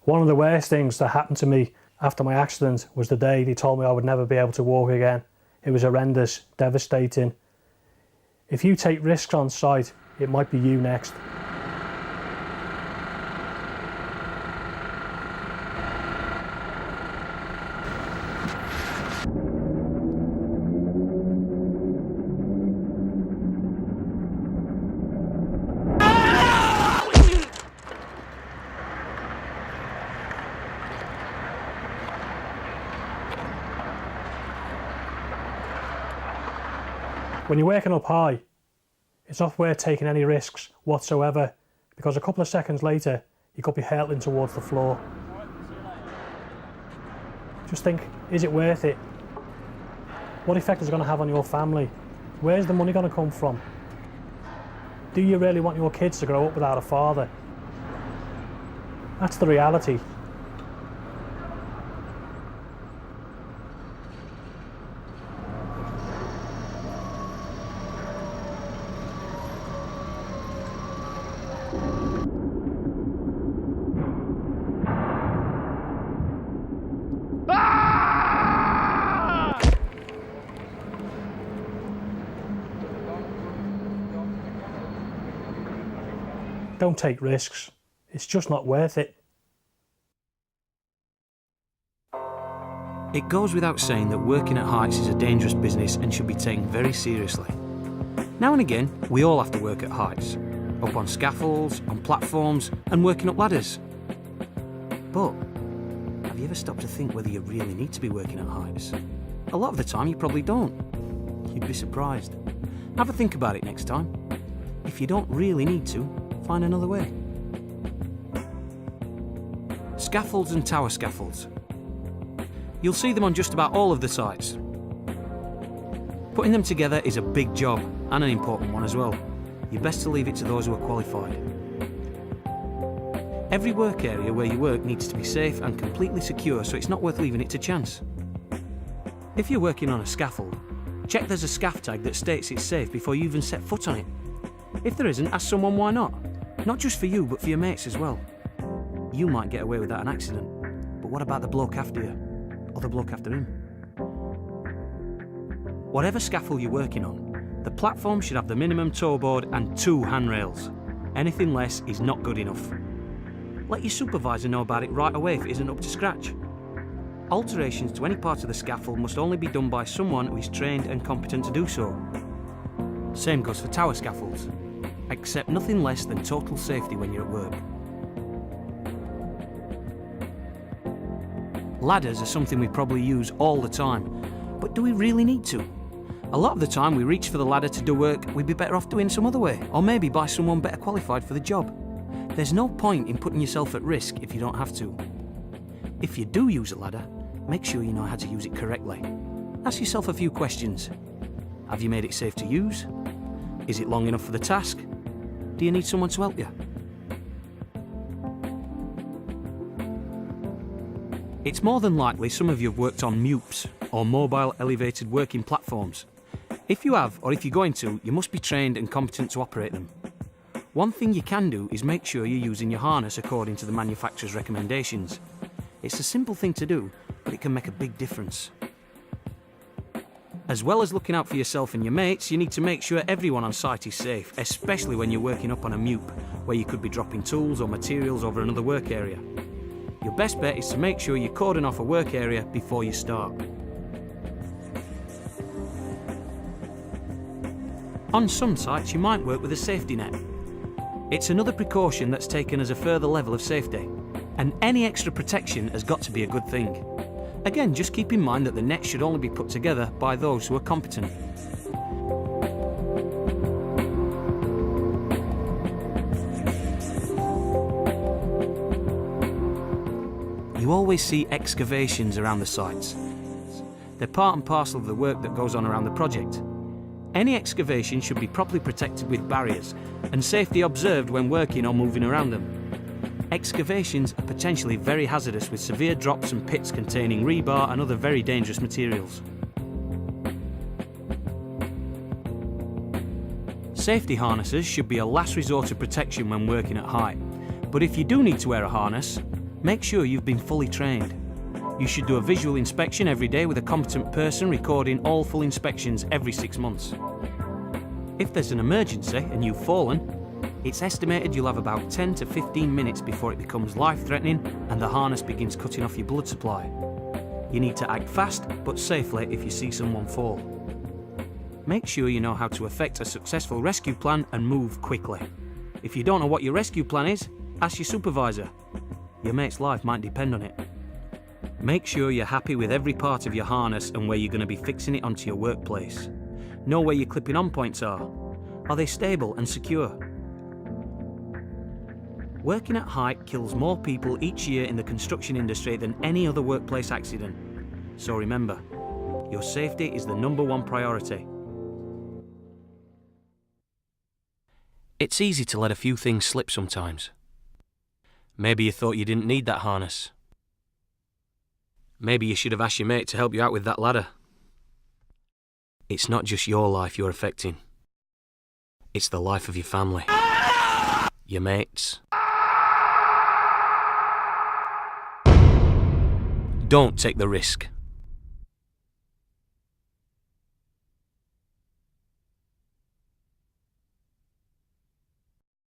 One of the worst things that happened to me after my accident was the day they told me I would never be able to walk again. It was horrendous, devastating. If you take risks on site, it might be you next. When you're working up high, it's not worth taking any risks whatsoever, because a couple of seconds later, you could be hurtling towards the floor. Just think, is it worth it? What effect is it going to have on your family? Where's the money going to come from? Do you really want your kids to grow up without a father? That's the reality. Don't take risks. It's just not worth it. It goes without saying that working at heights is a dangerous business and should be taken very seriously. Now and again, we all have to work at heights, up on scaffolds, on platforms, and working up ladders. But have you ever stopped to think whether you really need to be working at heights? A lot of the time you probably don't. You'd be surprised. Have a think about it next time. If you don't really need to, find another way. Scaffolds and tower scaffolds. You'll see them on just about all of the sites. Putting them together is a big job, and an important one as well. You're best to leave it to those who are qualified. Every work area where you work needs to be safe and completely secure, so it's not worth leaving it to chance. If you're working on a scaffold, check there's a scaff tag that states it's safe before you even set foot on it. If there isn't, ask someone why not. Not just for you, but for your mates as well. You might get away without an accident, but what about the bloke after you? Or the bloke after him? Whatever scaffold you're working on, the platform should have the minimum toe board and 2 handrails. Anything less is not good enough. Let your supervisor know about it right away if it isn't up to scratch. Alterations to any part of the scaffold must only be done by someone who is trained and competent to do so. Same goes for tower scaffolds. Accept nothing less than total safety when you're at work. Ladders are something we probably use all the time, but do we really need to? A lot of the time we reach for the ladder to do work we'd be better off doing some other way, or maybe by someone better qualified for the job. There's no point in putting yourself at risk if you don't have to. If you do use a ladder, make sure you know how to use it correctly. Ask yourself a few questions. Have you made it safe to use? Is it long enough for the task? Do you need someone to help you? It's more than likely some of you have worked on MUPs, or mobile elevated working platforms. If you have, or if you're going to, you must be trained and competent to operate them. One thing you can do is make sure you're using your harness according to the manufacturer's recommendations. It's a simple thing to do, but it can make a big difference. As well as looking out for yourself and your mates, you need to make sure everyone on site is safe, especially when you're working up on a MUP, where you could be dropping tools or materials over another work area. Your best bet is to make sure you cordon off a work area before you start. On some sites, you might work with a safety net. It's another precaution that's taken as a further level of safety, and any extra protection has got to be a good thing. Again, just keep in mind that the net should only be put together by those who are competent. You always see excavations around the sites. They're part and parcel of the work that goes on around the project. Any excavation should be properly protected with barriers and safety observed when working or moving around them. Excavations are potentially very hazardous, with severe drops and pits containing rebar and other very dangerous materials. Safety harnesses should be a last resort of protection when working at height, but if you do need to wear a harness, Make sure you've been fully trained. You should do a visual inspection every day with a competent person recording all full inspections every 6 months. If there's an emergency and you've fallen, it's estimated you'll have about 10 to 15 minutes before it becomes life-threatening and the harness begins cutting off your blood supply. You need to act fast but safely if you see someone fall. Make sure you know how to effect a successful rescue plan and move quickly. If you don't know what your rescue plan is, ask your supervisor. Your mate's life might depend on it. Make sure you're happy with every part of your harness and where you're going to be fixing it onto your workplace. Know where your clipping on points are. Are they stable and secure? Working at height kills more people each year in the construction industry than any other workplace accident. So remember, your safety is the #1 priority. It's easy to let a few things slip sometimes. Maybe you thought you didn't need that harness. Maybe you should have asked your mate to help you out with that ladder. It's not just your life you're affecting. It's the life of your family, your mates. Don't take the risk.